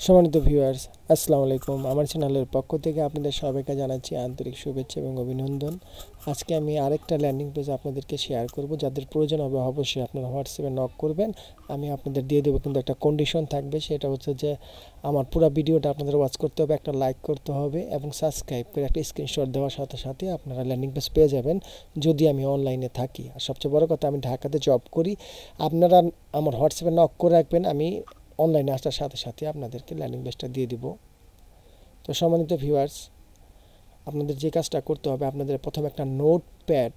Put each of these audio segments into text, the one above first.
সম্মানিত ভিউয়ার্স, আসসালামু আলাইকুম। আমার চ্যানেলের পক্ষ থেকে আপনাদের সবাইকে জানাচ্ছি আন্তরিক শুভেচ্ছা এবং অভিনন্দন। আজকে আমি আরেকটা ল্যান্ডিং পেজ আপনাদেরকে শেয়ার করব। যাদের প্রয়োজন হবে অবশ্যই আপনারা হোয়াটসঅ্যাপে নক করবেন, আমি আপনাদের দিয়ে দেবো। কিন্তু একটা কন্ডিশন থাকবে, সেটা হচ্ছে যে আমার পুরো ভিডিওটা আপনাদের ওয়াচ করতে হবে, একটা লাইক করতে হবে এবং সাবস্ক্রাইব করে একটা স্ক্রিনশট দেওয়ার সাথে সাথে আপনারা ল্যান্ডিং পেজ পেয়ে যাবেন যদি আমি অনলাইনে থাকি। আর সবচেয়ে বড় কথা, আমি ঢাকাতে জব করি। আপনারা আমার হোয়াটসঅ্যাপে নক করে রাখবেন, আমি অনলাইনে আসার সাথে সাথে আপনাদেরকে ল্যান্ডিং পেজটা দিয়ে দিব। তো সম্মানিত ভিউয়ার্স, আপনাদের যে কাজটা করতে হবে, আপনাদের প্রথমে একটা নোটপ্যাড,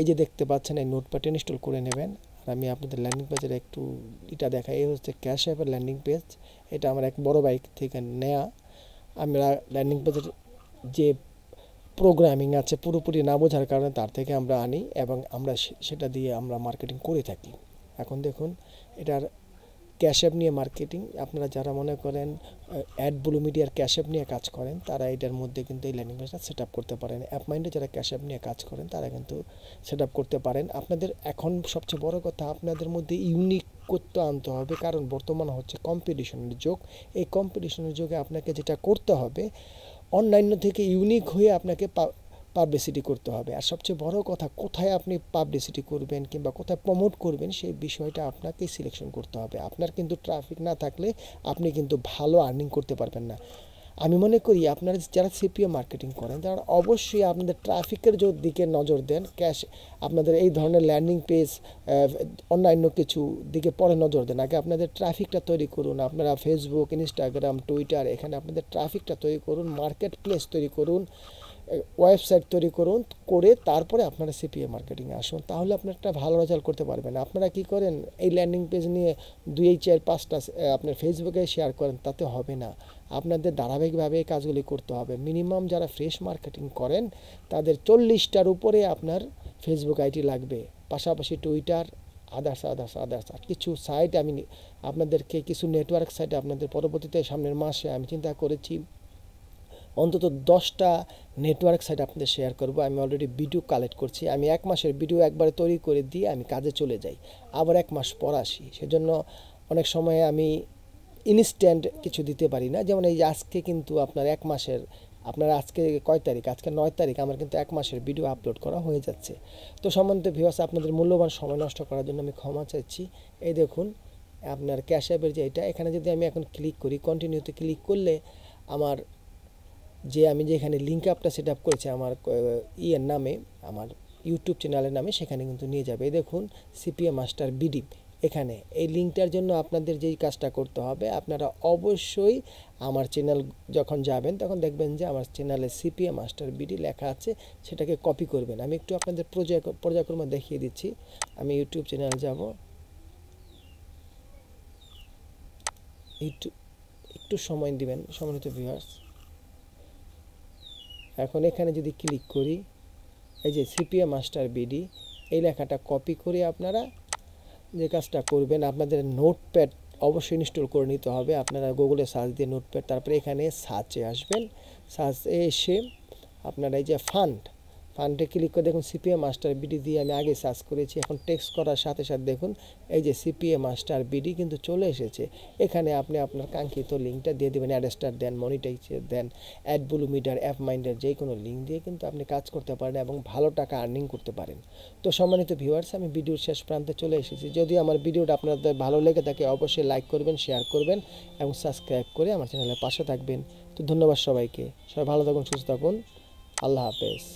এই যে দেখতে পাচ্ছেন, এই নোটপ্যাড ইনস্টল করে নেবেন। আর আমি আপনাদের ল্যান্ডিং পেজের একটু দেখাই। এই হচ্ছে ক্যাশ অ্যাপের ল্যান্ডিং পেজ। এটা আমার এক বড় বাইক থেকে নেয়া। আমরা ল্যান্ডিং পেজের যে প্রোগ্রামিং আছে পুরোপুরি না বোঝার কারণে তার থেকে আমরা আনি এবং আমরা সেটা দিয়ে আমরা মার্কেটিং করে থাকি। এখন দেখুন, এটার ক্যাশ অ্যাপ নিয়ে মার্কেটিং। আপনারা যারা মনে করেন অ্যাডব্লু মিডিয়ার ক্যাশ অ্যাপ নিয়ে কাজ করেন, তারা এটার মধ্যে কিন্তু এই ল্যান্ডিং পেজটা সেট আপ করতে পারেন। অ্যাপ মাইন্ডে যারা ক্যাশ অ্যাপ নিয়ে কাজ করেন, তারা কিন্তু সেট আপ করতে পারেন। আপনাদের এখন সবচেয়ে বড় কথা, আপনাদের মধ্যে ইউনিক করতে আনতে হবে, কারণ বর্তমান হচ্ছে কম্পিটিশনের যুগ। এই কম্পিটিশনের যুগে আপনাকে যেটা করতে হবে, অন্যান্য থেকে ইউনিক হয়ে আপনাকে পাবলিসিটি করতে হবে। আর সবচেয়ে বড় কথা, কোথায় আপনি পাবলিসিটি করবেন কিংবা কোথায় প্রমোট করবেন, সেই বিষয়টা আপনাকে সিলেকশন করতে হবে। আপনার কিন্তু ট্রাফিক না থাকলে আপনি কিন্তু ভালো আর্নিং করতে পারবেন না। আমি মনে করি আপনারা যারা সিপিও মার্কেটিং করেন, তারা অবশ্যই আপনাদের ট্রাফিকের দিকে নজর দেন। আপনাদের এই ধরনের ল্যান্ডিং পেজ অন্যান্য কিছু দিকে পরে নজর দেন। আগে আপনাদের ট্রাফিকটা তৈরি করুন। আপনারা ফেসবুক, ইনস্টাগ্রাম, টুইটার, এখানে আপনাদের ট্রাফিকটা তৈরি করুন, মার্কেট প্লেস তৈরি করুন, ওয়েবসাইট তৈরি করুন, করে তারপরে আপনারা সিপিএ মার্কেটিংয়ে আসুন। তাহলে আপনার একটা ভালো রেজাল্ট করতে পারবেন। আপনারা কি করেন, এই ল্যান্ডিং পেজ নিয়ে 2, 4, 5টা আপনার ফেসবুকে শেয়ার করেন, তাতে হবে না। আপনাদের ধারাবাহিকভাবে এই কাজগুলি করতে হবে। মিনিমাম যারা ফ্রেশ মার্কেটিং করেন, তাদের 40টার উপরে আপনার ফেসবুক আইডি লাগবে, পাশাপাশি টুইটার, আদার্স আর কিছু সাইট আমি আপনাদেরকে, কিছু নেটওয়ার্ক সাইট আপনাদের পরবর্তীতে সামনের মাসে আমি চিন্তা করেছি অন্তত 10টা নেটওয়ার্ক সাইট আপনাদের শেয়ার করব। আমি অলরেডি ভিডিও কালেক্ট করছি। আমি 1 মাসের ভিডিও একবারে তৈরি করে দিয়ে আমি কাজে চলে যাই, আবার 1 মাস পর আসি। সেজন্য অনেক সময় আমি ইনস্ট্যান্ট কিছু দিতে পারি না। যেমন এই যে আজকে কিন্তু আপনার 1 মাসের, আপনার আজকে কয় তারিখ, আজকে 9 তারিখ, আমার কিন্তু 1 মাসের ভিডিও আপলোড করা হয়ে যাচ্ছে। তো সম্বন্ধে ভিউয়ার্স, আপনাদের মূল্যবান সময় নষ্ট করার জন্য আমি ক্ষমা চাইছি। এই দেখুন, আপনার ক্যাশ অ্যাপের যে এটা, এখানে যদি আমি এখন ক্লিক করি, কন্টিনিউতে ক্লিক করলে আমার আমি যেখানে লিঙ্ক আপটা সেট আপ করেছি আমার ইয়ের নামে, আমার ইউটিউব চ্যানেলের নামে, সেখানে কিন্তু নিয়ে যাবে। এই দেখুন, সিপিএ মাস্টার বিডি। এখানে এই লিঙ্কটার জন্য আপনাদের যেই কাজটা করতে হবে, আপনারা অবশ্যই আমার চ্যানেল যখন যাবেন, তখন দেখবেন যে আমার চ্যানেলে সিপিএ মাস্টার বিডি লেখা আছে, সেটাকে কপি করবেন। আমি একটু আপনাদের পর্যায়ক্রমে দেখিয়ে দিচ্ছি। আমি ইউটিউব চ্যানেল যাব, একটু সময় দিবেন সম্মানিত ভিউয়ার্স। এখন এখানে যদি ক্লিক করি, এই যে সিপিএ মাস্টার বিডি, এই লেখাটা কপি করে আপনারা যে কাজটা করবেন, আপনাদের নোটপ্যাড অবশ্যই ইনস্টল করে নিতে হবে। আপনারা গুগলে সার্চ দিয়ে নোটপ্যাড, তারপরে এখানে সার্চে আসবেন। সার্চে এসে আপনারা এই যে ফান্ডে ক্লিক করে দেখুন, সিপিএ মাস্টার বিডি দিয়ে আমি আগে সার্চ করেছি। এখন টেক্সট করার সাথে সাথে দেখুন, এই যে সিপিএ মাস্টার বিডি কিন্তু চলে এসেছে। এখানে আপনি আপনার কাঙ্ক্ষিত লিঙ্কটা দিয়ে দেবেন, অ্যাডস্টার দেন, মনিটাইজার দেন, অ্যাডব্লু মিডিয়ার, অ্যাপ মাইন্ডের যে কোনো লিঙ্ক দিয়ে কিন্তু আপনি কাজ করতে পারেন এবং ভালো টাকা আর্নিং করতে পারেন। তো সম্মানিত ভিউয়ার্স, আমি ভিডিওর শেষ প্রান্তে চলে এসেছি। যদি আমার ভিডিওটা আপনাদের ভালো লেগে থাকে, অবশ্যই লাইক করবেন, শেয়ার করবেন এবং সাবস্ক্রাইব করে আমার চ্যানেলের পাশে থাকবেন। তো ধন্যবাদ সবাইকে। সবাই ভালো থাকুন, সুস্থ থাকুন। আল্লাহ হাফেজ।